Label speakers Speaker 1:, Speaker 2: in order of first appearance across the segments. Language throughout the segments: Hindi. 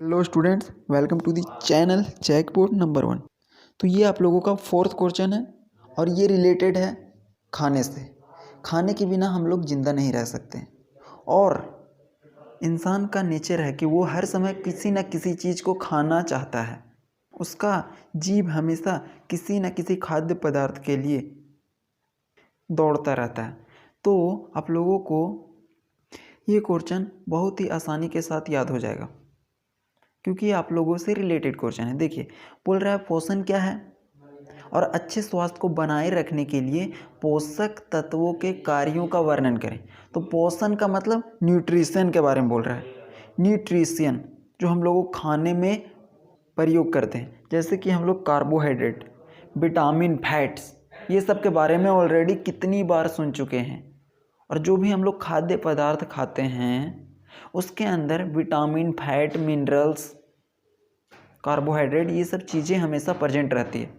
Speaker 1: Hello students, welcome to the channel checkboard number 1। तो ये आप लोगों का फोर्थ क्वेश्चन है और ये रिलेटेड है खाने से। खाने के बिना हम लोग ज़िंदा नहीं रह सकते और इंसान का नेचर है कि वो हर समय किसी न किसी चीज़ को खाना चाहता है। उसका जीभ हमेशा किसी न किसी खाद्य पदार्थ के लिए दौड़ता रहता है। तो आप लोगों को ये क्वेश्चन बहुत ही आसानी के साथ याद हो जाएगा क्योंकि ये आप लोगों से रिलेटेड क्वेश्चन है। देखिए, बोल रहा है पोषण क्या है और अच्छे स्वास्थ्य को बनाए रखने के लिए पोषक तत्वों के कार्यों का वर्णन करें। तो पोषण का मतलब न्यूट्रिशन के बारे में बोल रहा है। न्यूट्रिशन जो हम लोगों को खाने में प्रयोग करते हैं, जैसे कि हम लोग कार्बोहाइड्रेट, विटामिन, फैट्स, ये सब के बारे में ऑलरेडी कितनी बार सुन चुके हैं। और जो भी हम लोग खाद्य पदार्थ खाते हैं उसके अंदर विटामिन, फैट, मिनरल्स, कार्बोहाइड्रेट, ये सब चीज़ें हमेशा प्रेजेंट रहती है।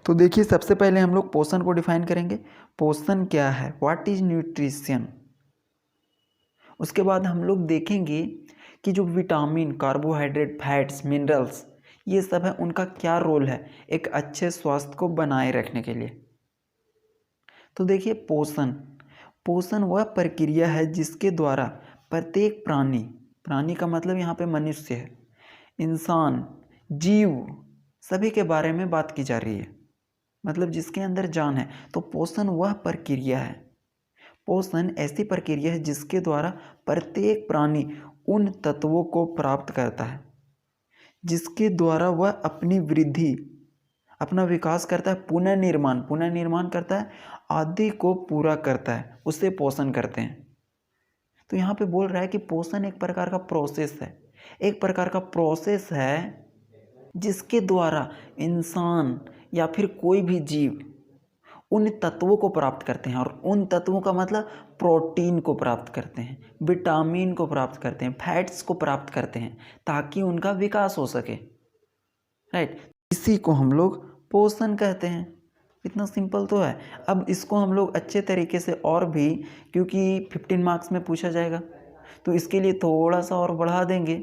Speaker 1: तो देखिए, सबसे पहले हम लोग पोषण को डिफाइन करेंगे। पोषण क्या है, व्हाट इज न्यूट्रिशन। उसके बाद हम लोग देखेंगे कि जो विटामिन, कार्बोहाइड्रेट, फैट्स, मिनरल्स, ये सब है, उनका क्या रोल है एक अच्छे स्वास्थ्य को बनाए रखने के लिए। तो देखिए, पोषण पोषण वह प्रक्रिया है जिसके द्वारा प्रत्येक प्राणी, प्राणी का मतलब यहाँ पे मनुष्य है, इंसान, जीव, सभी के बारे में बात की जा रही है, मतलब जिसके अंदर जान है। तो पोषण वह प्रक्रिया है, पोषण ऐसी प्रक्रिया है जिसके द्वारा प्रत्येक प्राणी उन तत्वों को प्राप्त करता है जिसके द्वारा वह अपनी वृद्धि, अपना विकास करता है, पुनर्निर्माण करता है, आदि को पूरा करता है, उसे पोषण कहते हैं। तो यहाँ पे बोल रहा है कि पोषण एक प्रकार का प्रोसेस है, एक प्रकार का प्रोसेस है जिसके द्वारा इंसान या फिर कोई भी जीव उन तत्वों को प्राप्त करते हैं। और उन तत्वों का मतलब प्रोटीन को प्राप्त करते हैं, विटामिन को प्राप्त करते हैं, फैट्स को प्राप्त करते हैं, ताकि उनका विकास हो सके। राइट, इसी को हम लोग पोषण कहते हैं। इतना सिंपल तो है। अब इसको हम लोग अच्छे तरीके से और भी, क्योंकि 15 मार्क्स में पूछा जाएगा, तो इसके लिए थोड़ा सा और बढ़ा देंगे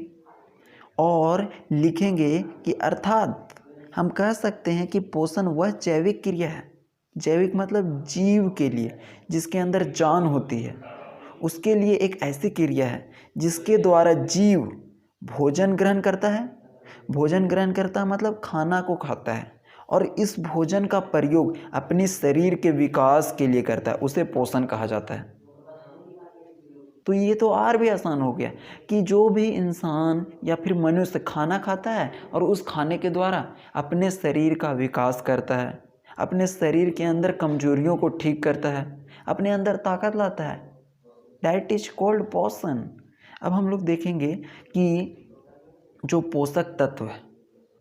Speaker 1: और लिखेंगे कि अर्थात हम कह सकते हैं कि पोषण वह जैविक क्रिया है, जैविक मतलब जीव के लिए, जिसके अंदर जान होती है, उसके लिए एक ऐसी क्रिया है जिसके द्वारा जीव भोजन ग्रहण करता है। भोजन ग्रहण करता है मतलब खाना को खाता है, और इस भोजन का प्रयोग अपने शरीर के विकास के लिए करता है, उसे पोषण कहा जाता है। तो ये तो और भी आसान हो गया कि जो भी इंसान या फिर मनुष्य खाना खाता है और उस खाने के द्वारा अपने शरीर का विकास करता है, अपने शरीर के अंदर कमजोरियों को ठीक करता है, अपने अंदर ताकत लाता है, दैट इज कॉल्ड पोषण। अब हम लोग देखेंगे कि जो पोषक तत्व है,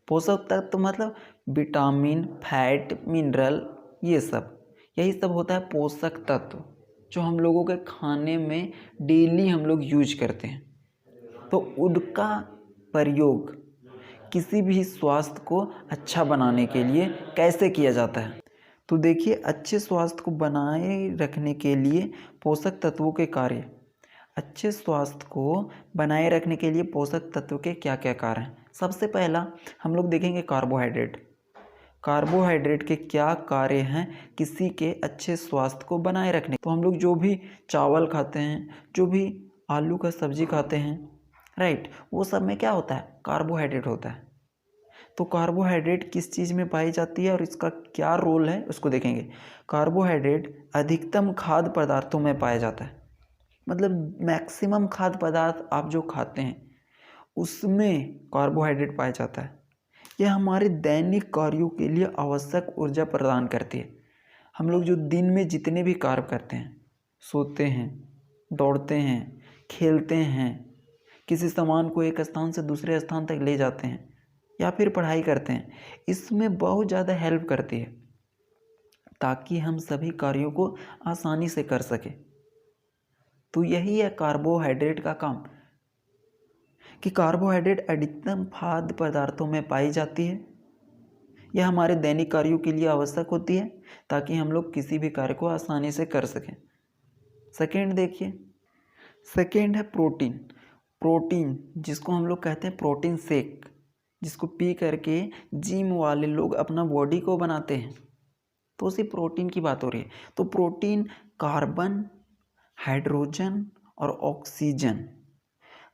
Speaker 1: पोषक तत्व मतलब विटामिन, फैट, मिनरल, ये सब, यही सब होता है पोषक तत्व, जो हम लोगों के खाने में डेली हम लोग यूज करते हैं। तो उनका प्रयोग किसी भी स्वास्थ्य को अच्छा बनाने के लिए कैसे किया जाता है। तो देखिए, अच्छे स्वास्थ्य को बनाए रखने के लिए पोषक तत्वों के कार्य, अच्छे स्वास्थ्य को बनाए रखने के लिए पोषक तत्व के क्या क्या कार्य हैं। सबसे पहला हम लोग देखेंगे कार्बोहाइड्रेट। कार्बोहाइड्रेट के क्या कार्य हैं किसी के अच्छे स्वास्थ्य को बनाए रखने। तो हम लोग जो भी चावल खाते हैं, जो भी आलू का सब्जी खाते हैं, राइट, वो सब में क्या होता है, कार्बोहाइड्रेट होता है। तो कार्बोहाइड्रेट किस चीज़ में पाई जाती है और इसका क्या रोल है उसको देखेंगे। कार्बोहाइड्रेट अधिकतम खाद्य पदार्थों में पाया जाता है, मतलब मैक्सिमम खाद्य पदार्थ आप जो खाते हैं उसमें कार्बोहाइड्रेट पाया जाता है। यह हमारे दैनिक कार्यों के लिए आवश्यक ऊर्जा प्रदान करती है। हम लोग जो दिन में जितने भी कार्य करते हैं, सोते हैं, दौड़ते हैं, खेलते हैं, किसी सामान को एक स्थान से दूसरे स्थान तक ले जाते हैं या फिर पढ़ाई करते हैं, इसमें बहुत ज़्यादा हेल्प करती है ताकि हम सभी कार्यों को आसानी से कर सकें। तो यही है कार्बोहाइड्रेट का काम, कि कार्बोहाइड्रेट अधिकतम खाद्य पदार्थों में पाई जाती है। यह हमारे दैनिक कार्यों के लिए आवश्यक होती है ताकि हम लोग किसी भी कार्य को आसानी से कर सकें। सेकेंड देखिए, सेकेंड है प्रोटीन। प्रोटीन, जिसको हम लोग कहते हैं प्रोटीन शेक, जिसको पी करके जिम वाले लोग अपना बॉडी को बनाते हैं, तो उसी प्रोटीन की बात हो रही है। तो प्रोटीन कार्बन, हाइड्रोजन और oxygen,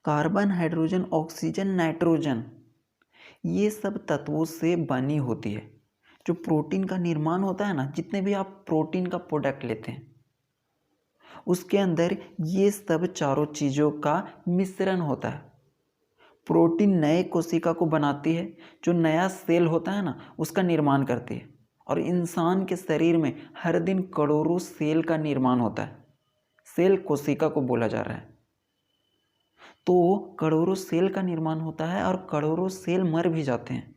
Speaker 1: carbon, hydrogen, oxygen, nitrogen, ये सब तत्वों से बनी होती है। जो प्रोटीन का निर्माण होता है ना, जितने भी आप प्रोटीन का प्रोडक्ट लेते हैं उसके अंदर ये सब चारों चीज़ों का मिश्रण होता है। प्रोटीन नए कोशिका को बनाती है, जो नया सेल होता है ना उसका निर्माण करती है। और इंसान के शरीर में हर दिन करोड़ों सेल का निर्माण होता है। सेल कोशिका को बोला जा रहा है। तो करोड़ों सेल का निर्माण होता है और करोड़ों सेल मर भी जाते हैं,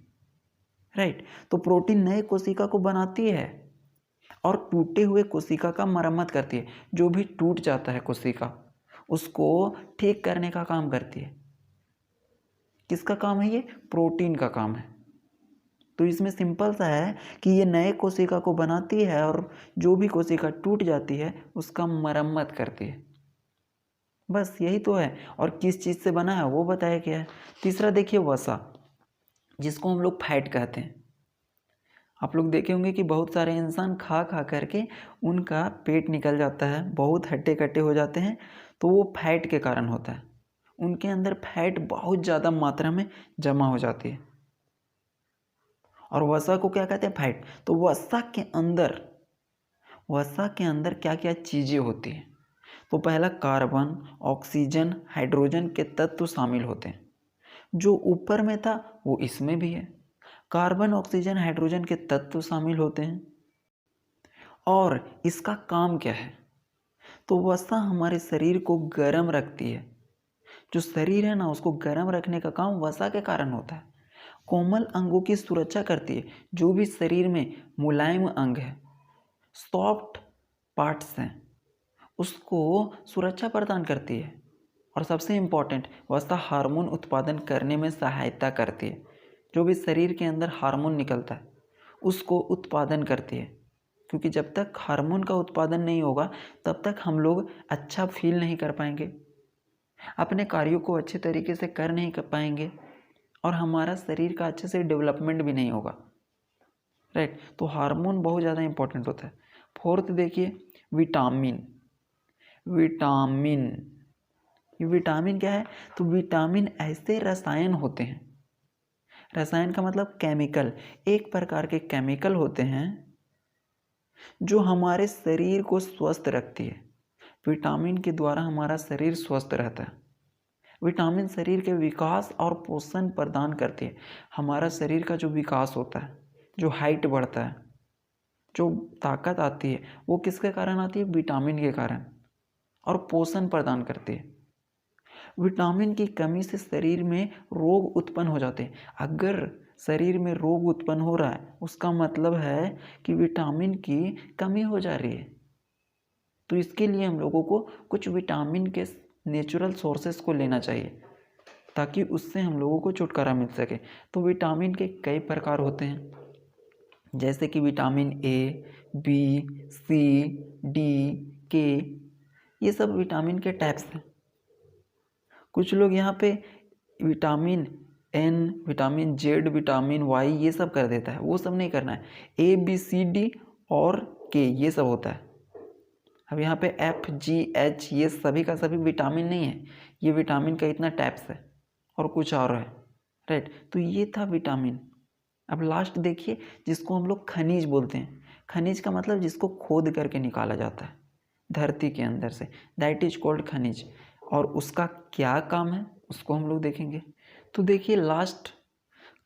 Speaker 1: राइट। तो प्रोटीन नए कोशिका को बनाती है और टूटे हुए कोशिका का मरम्मत करती है। जो भी टूट जाता है कोशिका उसको ठीक करने का काम करती है। किसका काम है? ये प्रोटीन का काम है। तो इसमें सिंपल सा है कि ये नए कोशिका को बनाती है और जो भी कोशिका टूट जाती है उसका मरम्मत करती है। बस यही तो है। और किस चीज़ से बना है वो बताया गया है। तीसरा देखिए वसा, जिसको हम लोग फैट कहते हैं। आप लोग देखे होंगे कि बहुत सारे इंसान खा खा करके उनका पेट निकल जाता है, बहुत हट्टे कट्टे हो जाते हैं, तो वो फैट के कारण होता है। उनके अंदर फैट बहुत ज़्यादा मात्रा में जमा हो जाती है। और वसा को क्या कहते हैं? फैट। तो वसा के अंदर क्या क्या चीज़ें होती हैं? तो पहला कार्बन, ऑक्सीजन, हाइड्रोजन के तत्व शामिल होते हैं। जो ऊपर में था वो इसमें भी है। कार्बन, ऑक्सीजन, हाइड्रोजन के तत्व शामिल होते हैं। और इसका काम क्या है? तो वसा हमारे शरीर को गर्म रखती है। जो शरीर है ना उसको गर्म रखने का काम वसा के कारण होता है। कोमल अंगों की सुरक्षा करती है। जो भी शरीर में मुलायम अंग है, सॉफ्ट पार्ट्स हैं, उसको सुरक्षा प्रदान करती है। और सबसे इम्पॉर्टेंट, वसा हार्मोन उत्पादन करने में सहायता करती है। जो भी शरीर के अंदर हार्मोन निकलता है उसको उत्पादन करती है। क्योंकि जब तक हार्मोन का उत्पादन नहीं होगा तब तक हम लोग अच्छा फील नहीं कर पाएंगे, अपने कार्यों को अच्छे तरीके से कर नहीं कर पाएंगे और हमारा शरीर का अच्छे से डेवलपमेंट भी नहीं होगा, राइट। तो हार्मोन बहुत ज़्यादा इंपॉर्टेंट होता है। फोर्थ देखिए विटामिन। विटामिन क्या है? तो विटामिन ऐसे रसायन होते हैं, रसायन का मतलब केमिकल, एक प्रकार के केमिकल होते हैं जो हमारे शरीर को स्वस्थ रखती है। विटामिन के द्वारा हमारा शरीर स्वस्थ रहता है। विटामिन शरीर के विकास और पोषण प्रदान करती है। हमारा शरीर का जो विकास होता है, जो हाइट बढ़ता है, जो ताकत आती है, वो किसके कारण आती है? विटामिन के कारण। और पोषण प्रदान करती है। विटामिन की कमी से शरीर में रोग उत्पन्न हो जाते हैं। अगर शरीर में रोग उत्पन्न हो रहा है उसका मतलब है कि विटामिन की कमी हो जा रही है। तो इसके लिए हम लोगों को कुछ विटामिन के नेचुरल सोर्सेस को लेना चाहिए ताकि उससे हम लोगों को छुटकारा मिल सके। तो विटामिन के कई प्रकार होते हैं, जैसे कि vitamin A, B, C, D, K, ये सब विटामिन के टाइप्स हैं। कुछ लोग यहाँ पे vitamin N, vitamin Z, vitamin Y ये सब कर देता है, वो सब नहीं करना है। ए, बी, सी, डी और के ये सब होता है। अब यहाँ पे एफ, जी, एच ये सभी का सभी विटामिन नहीं है, ये विटामिन का इतना टाइप्स है और कुछ और है, राइट। तो ये था विटामिन। अब लास्ट देखिए जिसको हम लोग खनिज बोलते हैं। खनिज का मतलब जिसको खोद करके निकाला जाता है धरती के अंदर से, दैट इज कॉल्ड खनिज। और उसका क्या काम है उसको हम लोग देखेंगे। तो देखिए लास्ट,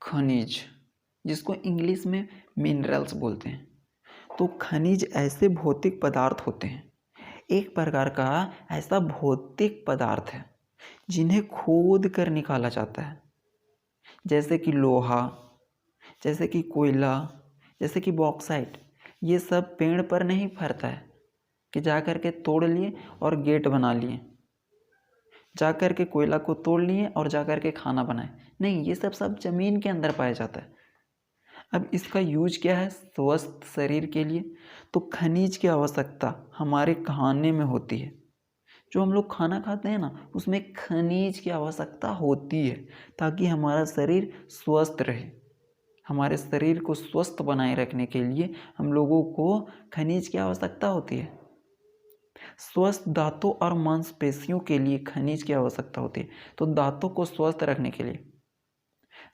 Speaker 1: खनिज, जिसको इंग्लिश में मिनरल्स बोलते हैं। तो खनिज ऐसे भौतिक पदार्थ होते हैं, एक प्रकार का ऐसा भौतिक पदार्थ है जिन्हें खोद कर निकाला जाता है। जैसे कि लोहा, जैसे कि कोयला, जैसे कि बॉक्साइट, ये सब पेड़ पर नहीं फरता है कि जा कर के तोड़ लिए और गेट बना लिए, जा कर के कोयला को तोड़ लिए और जा कर के खाना बनाए। नहीं, ये सब ज़मीन के अंदर पाया जाता है। अब इसका यूज क्या है? स्वस्थ शरीर के लिए। तो खनिज की आवश्यकता हमारे खाने में होती है। जो हम लोग खाना खाते हैं ना, उसमें खनिज की आवश्यकता होती है ताकि हमारा शरीर स्वस्थ रहे। हमारे शरीर को स्वस्थ बनाए रखने के लिए हम लोगों को खनिज की आवश्यकता होती है। स्वस्थ दांतों और मांसपेशियों के लिए खनिज की आवश्यकता होती है। तो दांतों को स्वस्थ रखने के लिए,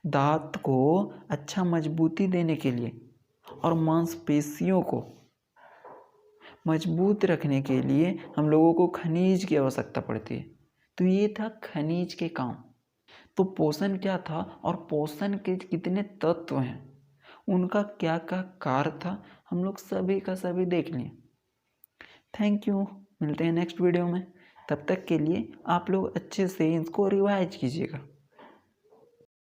Speaker 1: दांत को अच्छा मजबूती देने के लिए और मांसपेशियों को मजबूत रखने के लिए हम लोगों को खनिज की आवश्यकता पड़ती है। तो ये था खनिज के काम। तो पोषण क्या था और पोषण के कितने तत्व हैं, उनका क्या क्या कार्य था, हम लोग सभी का सभी देख लिए। Thank you. मिलते हैं नेक्स्ट वीडियो में। तब तक के लिए आप लोग अच्छे से इसको रिवाइज कीजिएगा।